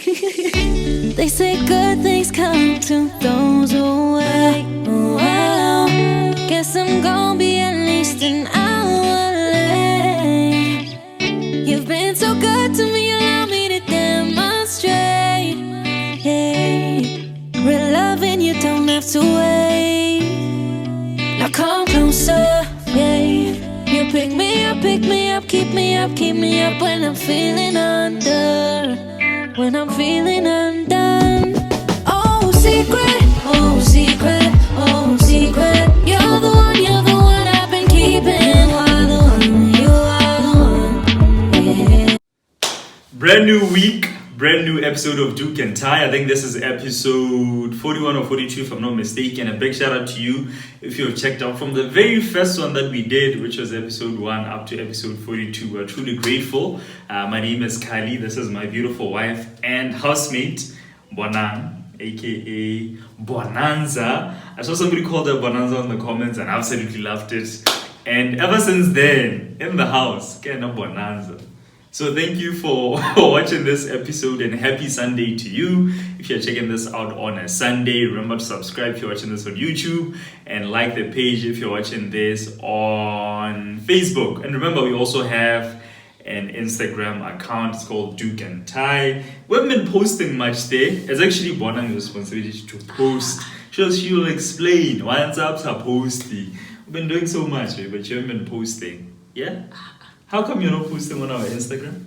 They say good things come to those who wait. Well, guess I'm gonna be at least an hour late. You've been so good to me, allow me to demonstrate. Hey, real loving, you don't have to wait. Now come closer, yeah. You pick me up, keep me up when I'm feeling under. When I'm feeling undone. Oh, secret, oh, secret, oh, secret. You're the one I've been keeping. You are the one, yeah. Brand new week, brand new episode of Doek and Ty. I think this is episode 41 or 42 if I'm not mistaken. A big shout out to you if you've checked out from the very first one that we did, which was episode 1 up to episode 42. We're truly grateful. My name is Kylie. This is my beautiful wife and housemate, Bonang, aka Bonanza. I saw somebody called her Bonanza in the comments and I absolutely loved it. And ever since then, in the house, get a Bonanza. So thank you for watching this episode and happy Sunday to you. If you're checking this out on a Sunday, remember to subscribe if you're watching this on YouTube and like the page if you're watching this on Facebook. And remember, we also have an Instagram account. It's called Doek and Ty. We haven't been posting much there. It's actually Bonang's responsibility to post. She'll explain why it's up to posting. We've been doing so much, but you haven't been posting. Yeah? How come you're not posting on our Instagram?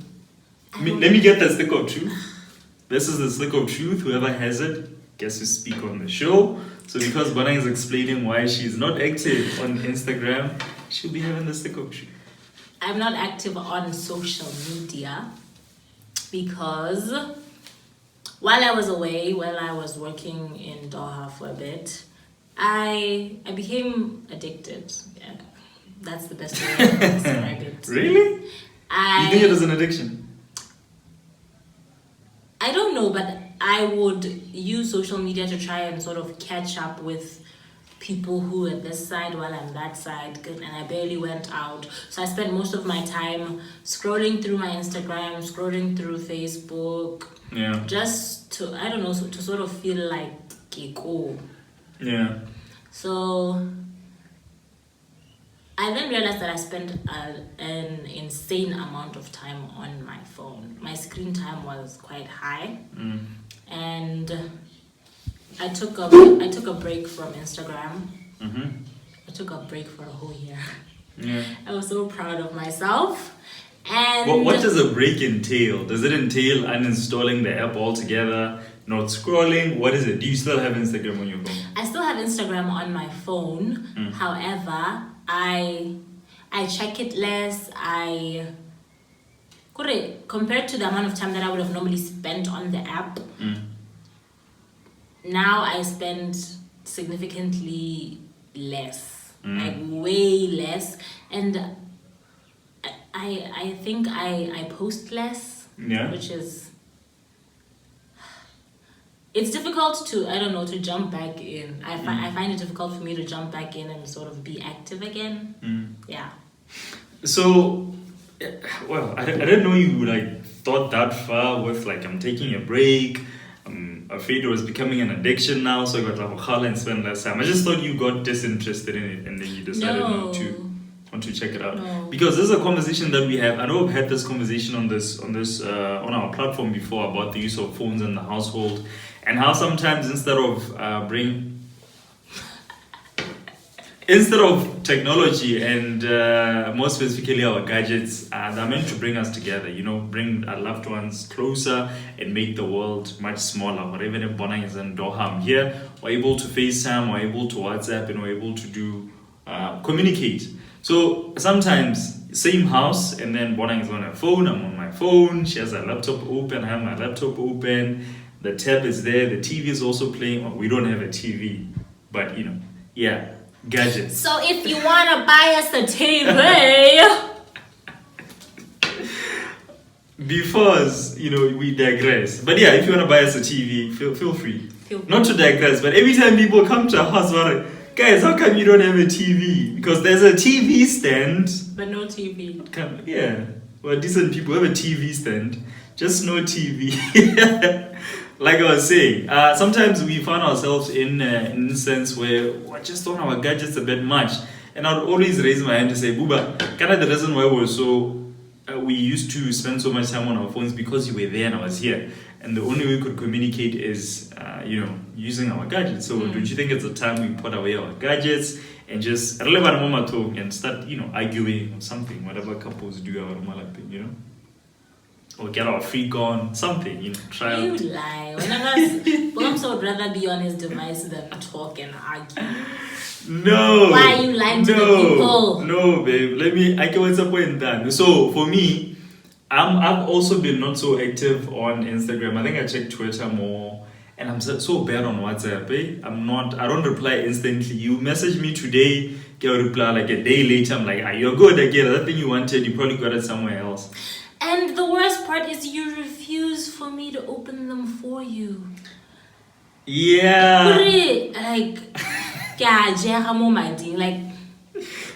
Let me get the stick of truth. This is the stick of truth. Whoever has it gets to speak on the show. So because Bonang is explaining why she's not active on Instagram, she'll be having the stick of truth. I'm not active on social media because while I was away, while I was working in Doha for a bit, I became addicted. Yeah. That's the best way to describe it. Really? You think it is an addiction? I don't know, but I would use social media to try and sort of catch up with people who are this side while I'm that side, and I barely went out. So I spent most of my time scrolling through my Instagram, scrolling through Facebook. Yeah. Just to, I don't know, to sort of feel like Kiko. Yeah. So I then realized that I spent an insane amount of time on my phone. My screen time was quite high, and I took a break from Instagram. Mm-hmm. I took a break for a whole year. Yeah. I was so proud of myself. And what does a break entail? Does it entail uninstalling the app altogether, not scrolling? What is it? Do you still have Instagram on your phone? I still have Instagram on my phone. However, I check it less. Compared to the amount of time that I would have normally spent on the app, now I spend significantly less, like way less, and I think I post less, which is, it's difficult to, I don't know, to jump back in. I find it difficult for me to jump back in and sort of be active again. Yeah. So, well, I didn't know you thought that far with I'm taking a break. I'm afraid it was becoming an addiction now, so I got Lavokhala and spend less time. I just thought you got disinterested in it and then you decided not to check it out. No. Because this is a conversation that we have. I know I've had this conversation on our platform before about the use of phones in the household and how sometimes instead of technology and more specifically our gadgets, they're meant to bring us together, bring our loved ones closer and make the world much smaller. But even if Bonang is in Doha, I'm here, we're able to FaceTime, we're able to WhatsApp, and we're able to do communicate. So sometimes same house, and then Bonang is on her phone, I'm on my phone, she has her laptop open, I have my laptop open, the tab is there, the TV is also playing. Well, we don't have a TV, but gadgets. So if you want to buy us a TV, because we digress. But yeah, if you want to buy us a TV, feel free. Not to digress, but every time people come to our house, guys, how come you don't have a TV? Because there's a TV stand, but no TV. Well, decent people have a TV stand. just no TV. Like I was saying, sometimes we find ourselves in an instance where we're just on our gadgets a bit much. And I'd always raise my hand to say, Buba, kind of the reason why we used to spend so much time on our phones because you were there and I was here. And the only way we could communicate is, using our gadgets. So don't you think it's a time we put away our gadgets and just and start, arguing or something, whatever couples do, or get our freak on, something, try. You lie. Whenever I would rather be on his device than talk and argue. No. Why are you lying to the people? No, babe. I can what's up with that. So for me, I've also been not so active on Instagram. I think I check Twitter more. And I'm so bad on WhatsApp, eh? I don't reply instantly. You message me today, get a reply like a day later. I'm like, you're good again. That thing you wanted, you probably got it somewhere else. And the worst part is you refuse for me to open them for you. Yeah. Like,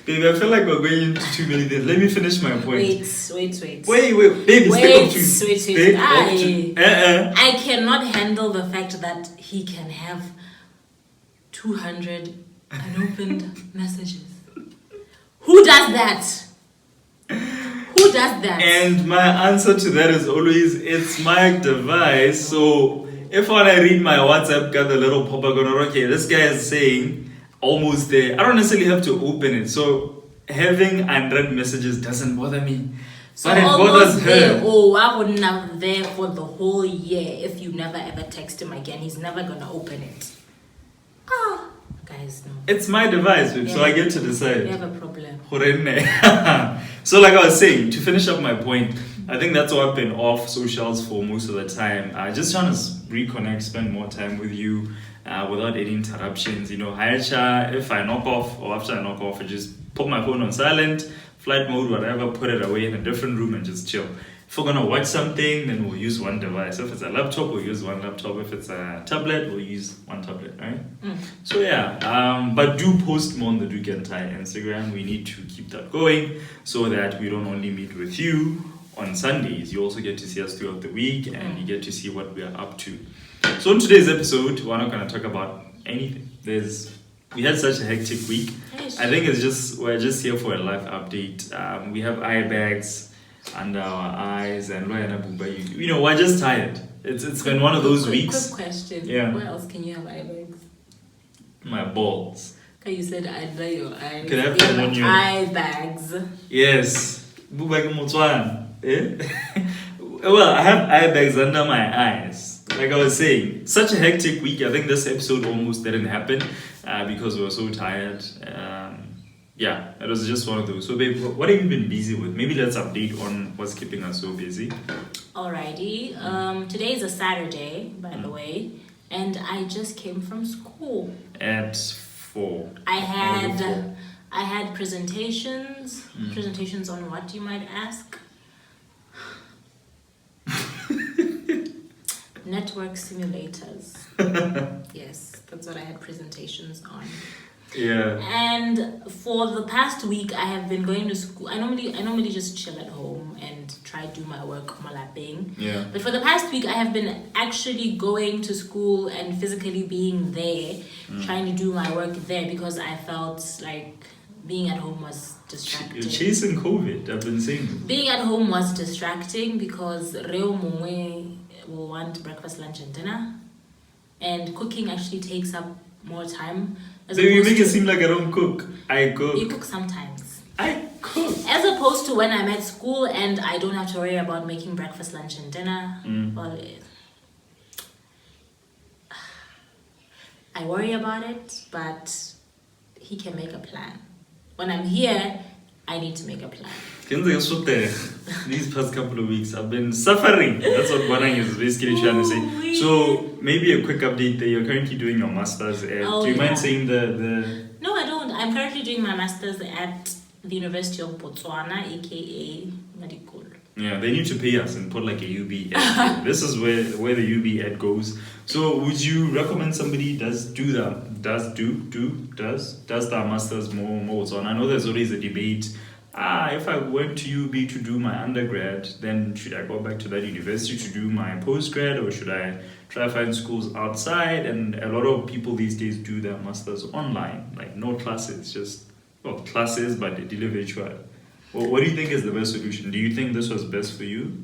baby, I feel like we're going into too many things. Let me finish my point. Wait. Baby, Wait. step up to. I cannot handle the fact that he can have 200 unopened messages. Who does that? Who does that? And my answer to that is always, it's my device. So if when I read my WhatsApp, got the little pop-up going, okay, this guy is saying almost there. I don't necessarily have to open it. So having unread messages doesn't bother me. So but it bothers her. I wouldn't have there for the whole year. If you never ever text him again, he's never gonna open it. Guys, no. It's my device, babe, so I get to decide. You have a problem. So like I was saying, to finish up my point, I think that's why I've been off socials for most of the time. Just trying to reconnect, spend more time with you without any interruptions. If I knock off or after I knock off, I just put my phone on silent, flight mode, whatever, put it away in a different room and just chill. If we're gonna watch something, then we'll use one device. If it's a laptop, we'll use one laptop. If it's a tablet, we'll use one tablet, right? So yeah, but do post more on the Doek and Ty Instagram. We need to keep that going so that we don't only meet with you on Sundays. You also get to see us throughout the week and you get to see what we are up to. So in today's episode, we're not gonna talk about anything. We had such a hectic week. I think we're just here for a life update. We have eye bags under our eyes and we're just tired. It's been one of those weeks. Quick question. Yeah. Where else can you have eye bags? My balls. Okay, you said under your eyes. Could I have them on your eye bags? Yes. Eh? Well, I have eye bags under my eyes. Like I was saying, such a hectic week. I think this episode almost didn't happen because we were so tired. Yeah, it was just one of those. So, babe, what have you been busy with? Maybe let's update on what's keeping us so busy. Alrighty. Today is a Saturday, by the way, and I just came from school. At 4. I had presentations. Presentations on what, you might ask? Network simulators. Yes, that's what I had presentations on. Yeah. And for the past week, I have been going to school. I normally just chill at home and try to do my work malaping. Yeah. But for the past week, I have been actually going to school and physically being there, trying to do my work there because I felt like being at home was distracting. You're chasing COVID, I've been saying. Being at home was distracting because Reo Mungwe will want breakfast, lunch, and dinner. And cooking actually takes up more time. You make it seem like I don't cook. I cook. You cook sometimes. I cook. As opposed to when I'm at school and I don't have to worry about making breakfast, lunch, and dinner. Well, I worry about it, but he can make a plan. When I'm here, I need to make a plan. These past couple of weeks, I've been suffering. That's what Guanang is basically trying to say. So maybe a quick update there. You're currently doing your master's. Do you mind saying the? No, I don't. I'm currently doing my master's at the University of Botswana, aka Medical. Yeah, they need to pay us and put like a UB ad. This is where the UB ad goes. So would you recommend somebody does the masters more Botswana? I know there's always a debate if I went to UB to do my undergrad, then should I go back to that university to do my postgrad, or should I try to find schools outside? And a lot of people these days do their masters online, like no classes, just classes, but they deliver virtual. Well, what do you think is the best solution? Do you think this was best for you?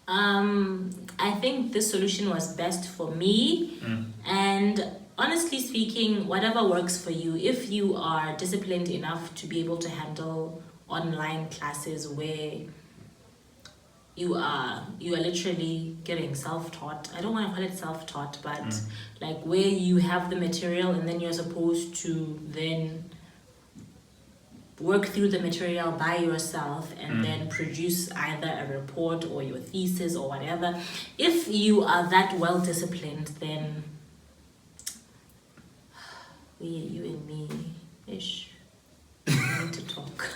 I think this solution was best for me, and honestly speaking, whatever works for you. If you are disciplined enough to be able to handle online classes where you are literally getting self-taught. I don't want to call it self-taught, but like where you have the material and then you're supposed to then work through the material by yourself and then produce either a report or your thesis or whatever. If you are that well disciplined, then you and me ish need to talk.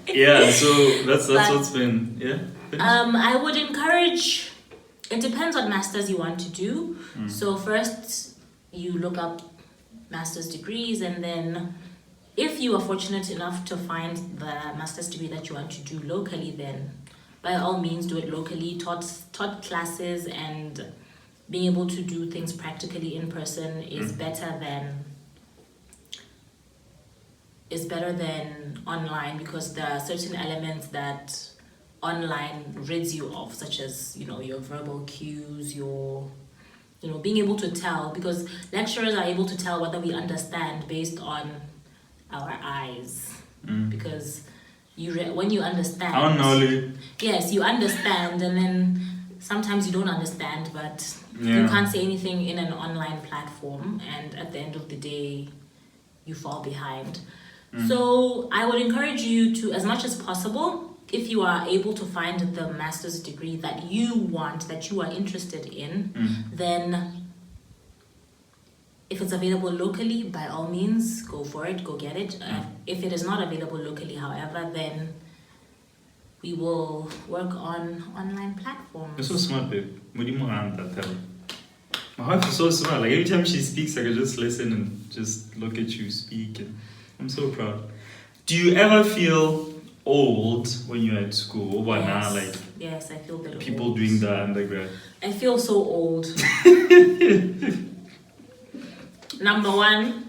Yeah, so that's what's been I would encourage, it depends what masters you want to do. So first you look up master's degrees, and then if you are fortunate enough to find the master's degree that you want to do locally, then by all means do it locally. Taught classes and being able to do things practically in person is better than online, because there are certain elements that online rids you of, such as your verbal cues, your being able to tell, because lecturers are able to tell whether we understand based on our eyes, because when you understand, our knowledge. Yes, you understand, and then sometimes you don't understand, but you can't say anything in an online platform, and at the end of the day you fall behind. So I would encourage you to, as much as possible, if you are able to find the master's degree that you want, that you are interested in, then if it's available locally, by all means, go for it, go get it. If it is not available locally, however, then we will work on online platforms. You're so smart, babe. My wife is so smart. Like every time she speaks, I can just listen and just look at you speak. And I'm so proud. Do you ever feel old when you're at school? Yes, I feel a bit people old. doing the undergrad. I feel so old. Number one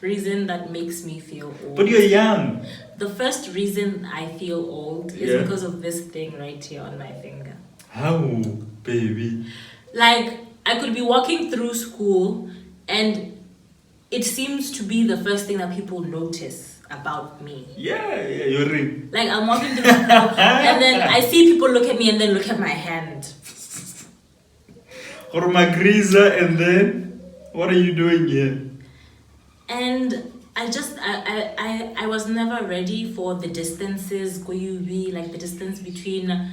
reason that makes me feel old. But you're young. The first reason I feel old is because of this thing right here on my finger. How, baby? Like, I could be walking through school and it seems to be the first thing that people notice about me. Yeah, you're right. Like, I'm walking through school and then I see people look at me and then look at my hand. Or my greaser, and then what are you doing here? And I was never ready for the distances, like the distance between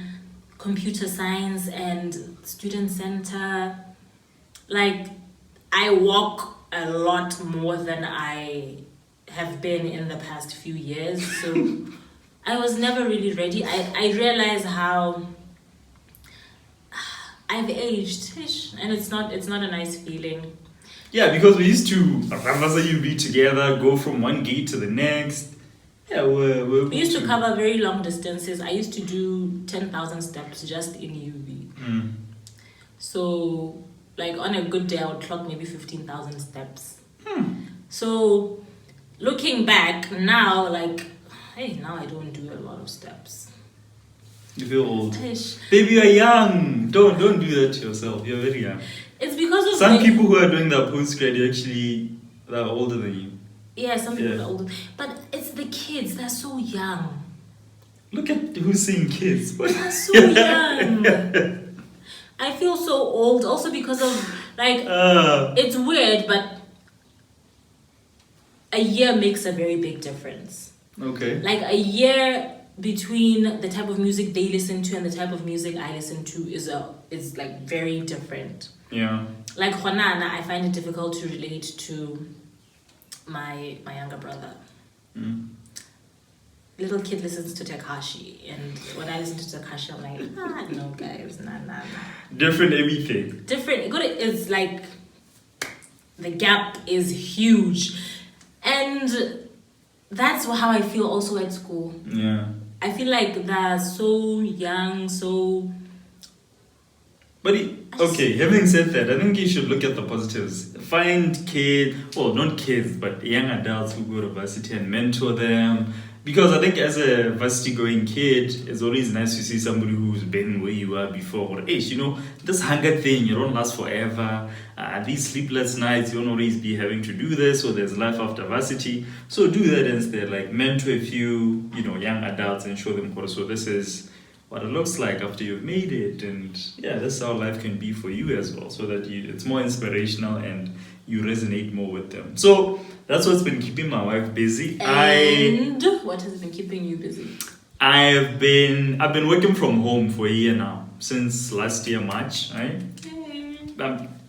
computer science and student center. Like, I walk a lot more than I have been in the past few years, so I was never really ready. I realized how I've aged, and it's not a nice feeling. Yeah, because we used to be together, go from one gate to the next. Yeah, we used to cover very long distances. I used to do 10,000 steps just in UV. So, like, on a good day, I would clock maybe 15,000 steps. So, looking back now, like, hey, now I don't do a lot of steps. You feel old. Baby, you're young. Don't do that to yourself. You're very young. It's because of some people who are doing their postgrad they're older than you. Yeah, some people are older. But it's the kids, they're so young. Look at who's seeing kids. They're so young. I feel so old also because of, like, it's weird, but a year makes a very big difference. Okay. Like, a year between the type of music they listen to and the type of music I listen to is like very different. Yeah. Like, Honana, I find it difficult to relate to my younger brother. Little kid listens to Tekashi, and when I listen to Tekashi, I'm like, no, guys, nah. Different everything. Different. It's like the gap is huge, and that's how I feel also at school. Yeah. I feel like they're so young, so... But okay, having said that, I think you should look at the positives. Find kids, well, not kids, but young adults who go to varsity and mentor them. Because I think as a varsity going kid, it's always nice to see somebody who's been where you were before. Or, hey, you know, this hunger thing, you don't last forever. These sleepless nights, you don't always be having to do this, or there's life after varsity. So do that instead, like mentor a few, you know, young adults and show them, so this is what it looks like after you've made it, and yeah, that's how life can be for you as well, so that it's more inspirational and you resonate more with them. So that's what's been keeping my wife busy. And what has been keeping you busy? I've been working from home for a year now, since last year March, right?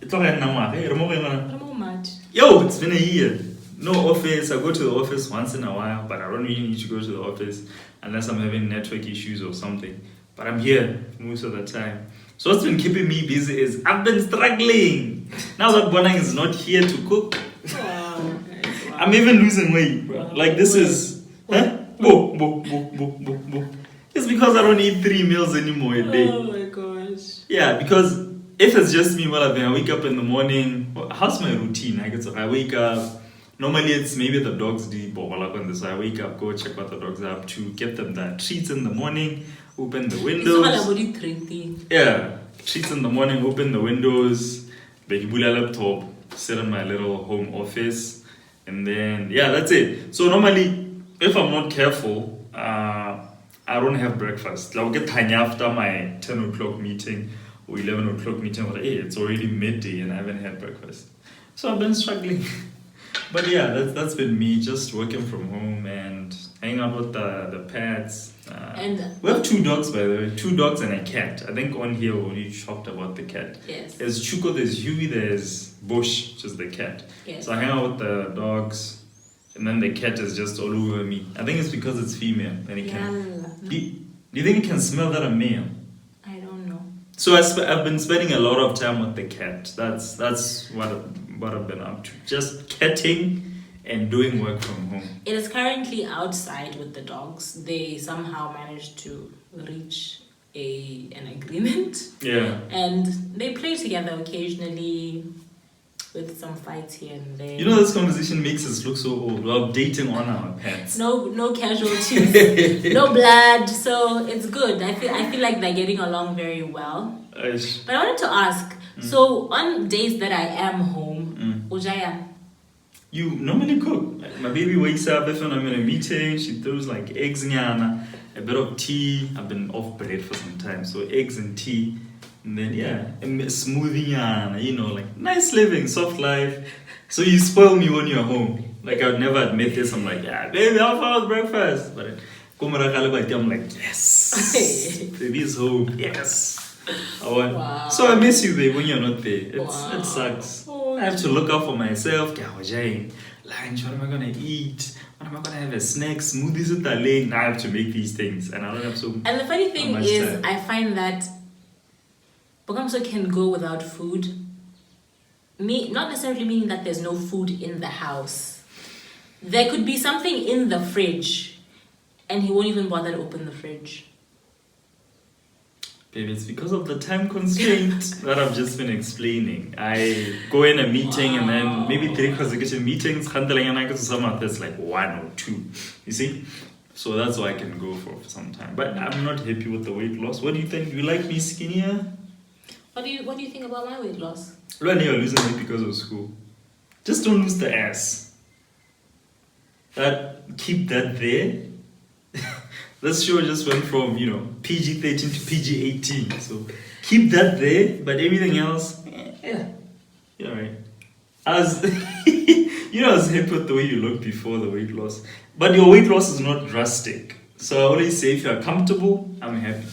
It's already now, Yo, it's been a year. No office. I go to the office once in a while, but I don't really need to go to the office unless I'm having network issues or something. But I'm here most of the time. So what's been keeping me busy is I've been struggling. Now that Bonang is not here to cook, Wow. I'm even losing weight, bro. Like this is... Huh? It's because I don't eat 3 meals anymore a day. Oh my gosh. Yeah, because if it's just me, I wake up in the morning. How's my routine? I wake up. Normally it's maybe the dogs do on this. So I wake up, go check what the dogs are up to, get them the treats in the morning, open the windows. Yeah, treats in the morning, open the windows, laptop, sit in my little home office, and then yeah, that's it. So normally, if I'm not careful, I don't have breakfast. I'll get tiny after my 10 o'clock meeting or 11 o'clock meeting. But hey, it's already midday and I haven't had breakfast. So I've been struggling. But yeah, that's been me, just working from home and hanging out with the pets. And we have 2 dogs, by the way, 2 dogs and a cat. I think on here we already talked about the cat. Yes. There's Chuko, there's Huey, there's Bush, which is the cat. Yes. So I hang out with the dogs, and then the cat is just all over me. I think it's because it's female. And it can. Do you think it can smell that I'm male? I don't know. So I've been spending a lot of time with the cat. That's what I've been up to. Just catting and doing work from home. It is currently outside with the dogs. They somehow managed to reach an agreement. Yeah. And they play together occasionally with some fights here and there. You know, this conversation makes us look so old. We're updating on our pets. No casualties, no blood. So it's good. I feel like they're getting along very well. But I wanted to ask, so on days that I am home, Ujaya, you normally cook. Like my baby wakes up, if I'm in a meeting, she throws like eggs, nyana, a bit of tea. I've been off bread for some time, so eggs and tea. And then, yeah, a smoothie, nyana, you know, like nice living, soft life. So you spoil me when you're home. Like I would never admit this. I'm like, yeah, baby, I'll follow breakfast. But I'm like, yes, baby's home, yes. Wow. So I miss you, babe, when you're not there. Wow. It sucks. Oh, I have to look out for myself. Lunch, what am I gonna eat? What am I gonna have a snack? Smoothies with the lane. I have to make these things, and I don't have so. And the funny thing much is, time. I find that Bokamso can go without food. Not necessarily meaning that there's no food in the house. There could be something in the fridge, and he won't even bother to open the fridge. Baby, it's because of the time constraint that I've just been explaining. I go in a meeting and then maybe 3 consecutive meetings, there's like 1 or 2. You see? So that's why I can go for some time. But I'm not happy with the weight loss. What do you think? Do you like me skinnier? What do you think about my weight loss? Right now you're losing weight because of school. Just don't lose the ass. Keep that there. This show just went from, PG-13 to PG-18. So keep that there, but everything else, yeah, you're right. I was happy with the way you looked before the weight loss. But your weight loss is not drastic. So I always say if you're comfortable, I'm happy.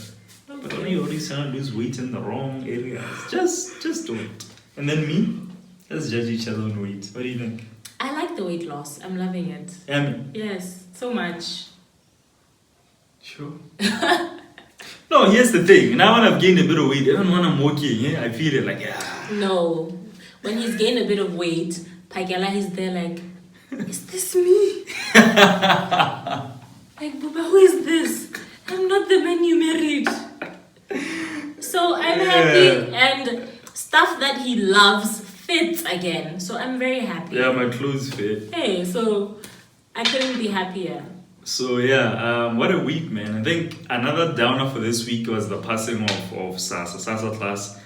Okay. But when you always trying to lose weight in the wrong areas, just don't. And then me, let's judge each other on weight. What do you think? I like the weight loss. I'm loving it. Yes, so much. Sure. No, here's the thing. Now when I've gained a bit of weight, even when I'm walking, I feel it like, yeah. No. When he's gained a bit of weight, Pagela is there like, is this me? Like, Buba, who is this? I'm not the man you married. So I'm happy, and stuff that he loves fits again. So I'm very happy. Yeah, my clothes fit. Hey, so I couldn't be happier. So yeah, what a week, man. I think another downer for this week was the passing of Sasa Klaas.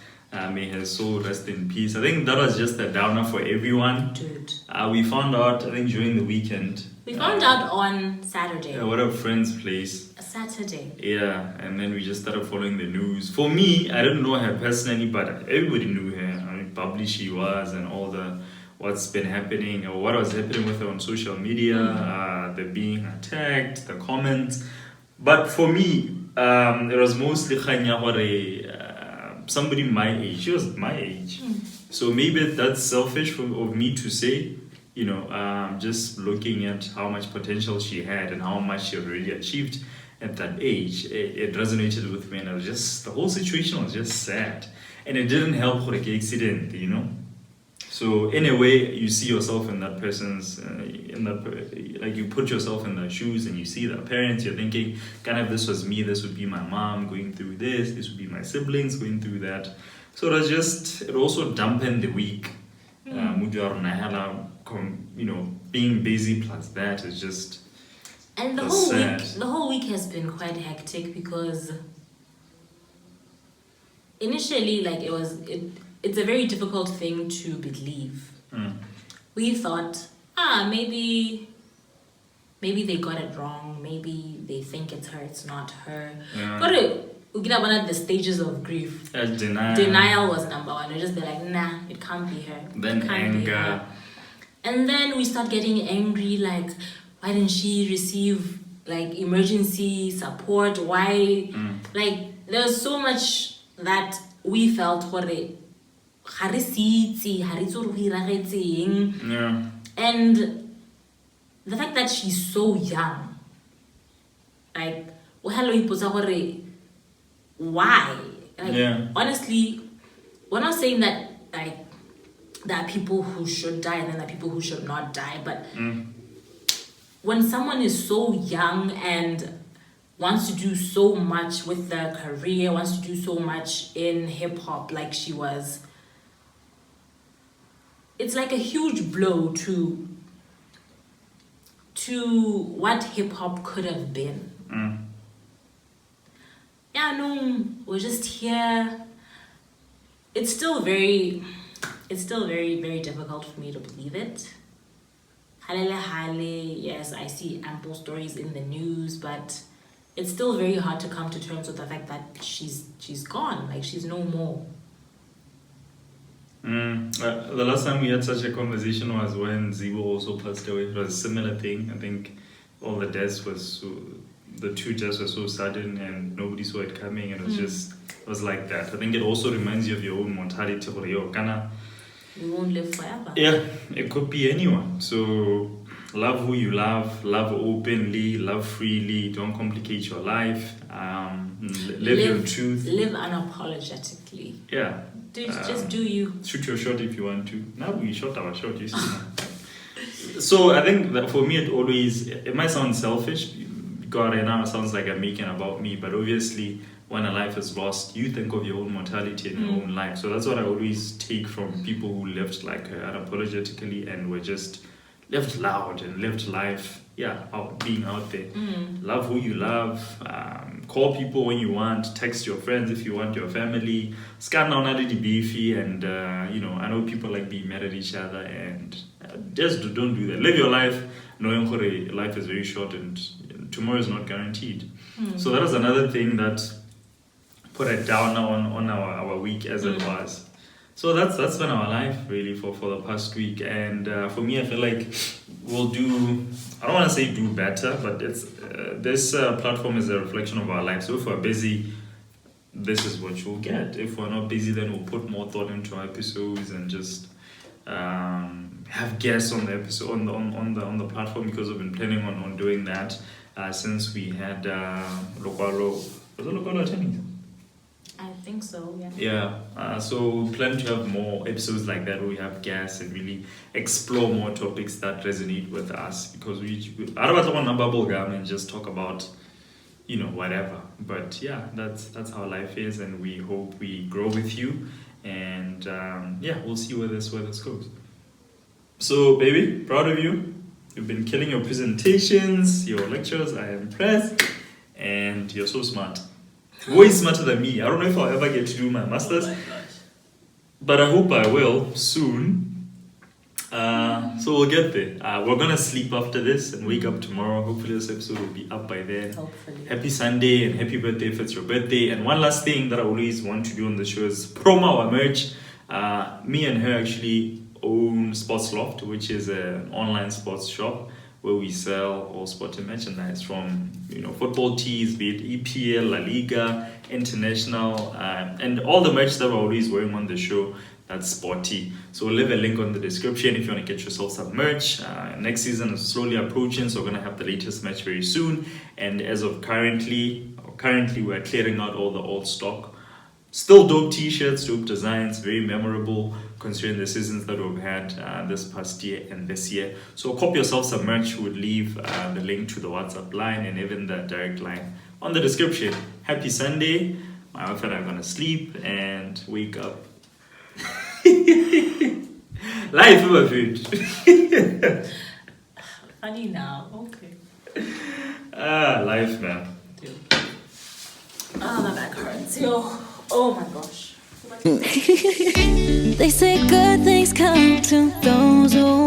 May his soul rest in peace. I think that was just a downer for everyone. Dude. We found out, I think, during the weekend. We found out on Saturday. Yeah, what a friend's place. A Saturday. Yeah, and then we just started following the news. For me, I didn't know her personally, but everybody knew her. I mean, bubbly she was, and all the what's been happening or what was happening with her on social media, the being attacked, the comments. But for me, it was mostly somebody my age. She was my age. So maybe that's selfish of me to say, you know, just looking at how much potential she had and how much she already achieved at that age, it resonated with me, and it was just, the whole situation was just sad. And it didn't help for the accident, you know. So in a way, you see yourself in that person's, like you put yourself in their shoes and you see their parents, you're thinking, kind of, this was me, this would be my mom going through this would be my siblings going through that. So it was just, it also dampened the week. You know, being busy plus that is just, and the whole week has been quite hectic because initially, like, it's a very difficult thing to believe. We thought, maybe they got it wrong. Maybe they think it's her, it's not her. Yeah. But we get one of the stages of grief. Denial was number one. We just be like, nah, it can't be her. Then it can't anger. Be her. And then we start getting angry, like, why didn't she receive, like, emergency support? Why? Like, there was so much that we felt Yeah. And the fact that she's so young, like, why? Like, Yeah. honestly, we're not saying that, like, there are people who should die and then there are people who should not die, but when someone is so young and wants to do so much with their career, wants to do so much in hip-hop like she was, it's like a huge blow to what hip-hop could have been. Yeah, no, we're just here. It's still very, very difficult for me to believe it. Yes, I see ample stories in the news, but it's still very hard to come to terms with the fact that she's gone, like, she's no more. The last time we had such a conversation was when Zibo also passed away. It was a similar thing. I think all the deaths the two deaths were so sudden and nobody saw it coming, and it was like that. I think it also reminds you of your own mortality. We won't live forever. Yeah, it could be anyone. So love who you love openly, love freely, don't complicate your life, live your truth. Live unapologetically. Yeah. Just do you. Shoot your shot if you want to. Now we shot our shot, you see. So I think that for me it might sound selfish, because right now it sounds like I'm making about me, but obviously when a life is lost, you think of your own mortality and your own life. So that's what I always take from people who lived like her unapologetically and were just lived loud and lived life, being out there. Love who you love, call people when you want, text your friends if you want, your family. Scan down the beefy, and I know people like being mad at each other, and just don't do that. Live your life knowing life is very short and tomorrow is not guaranteed. So that was another thing that put a downer on our week as it was. So that's been our life really for the past week, and for me I feel like we'll do, I don't want to say do better, but it's this platform is a reflection of our life. So if we're busy, this is what you'll get. If we're not busy, then we'll put more thought into our episodes and just have guests on the episode on the platform, because we've been planning on doing that since we had Lokwalo. Was it Lokwalo attending? I think so, yeah. Yeah, so we plan to have more episodes like that where we have guests and really explore more topics that resonate with us, because I don't want to bubble gum and just talk about, you know, whatever. But yeah, that's how life is, and we hope we grow with you, and yeah, we'll see where this goes. So baby, proud of you. You've been killing your presentations, your lectures. I am impressed, and you're so smart. Way smarter than me. I don't know if I'll ever get to do my masters, Oh my gosh. but I hope I will soon. So we'll get there. We're gonna sleep after this and wake up tomorrow. Hopefully this episode will be up by then. Hopefully. Happy Sunday and happy birthday if it's your birthday. And one last thing that I always want to do on the show is promo our merch. Me and her actually own Sports Loft, which is an online sports shop where we sell all sporting merchandise, from, you know, football tees, be it EPL, La Liga, International, and all the merch that we're always wearing on the show that's sporty. So we'll leave a link on the description if you want to get yourself some merch. Next season is slowly approaching, so we're going to have the latest merch very soon. And as of currently we're clearing out all the old stock. Still dope t-shirts, dope designs, very memorable considering the seasons that we've had this past year and this year. So copy yourself some merch. We'll leave the link to the WhatsApp line and even the direct line on the description. Happy Sunday. My wife and I are going to sleep and wake up. Life of a food. Funny now, okay. Life, man. Oh, my back hurts, yo. Oh my gosh. They say good things come to those who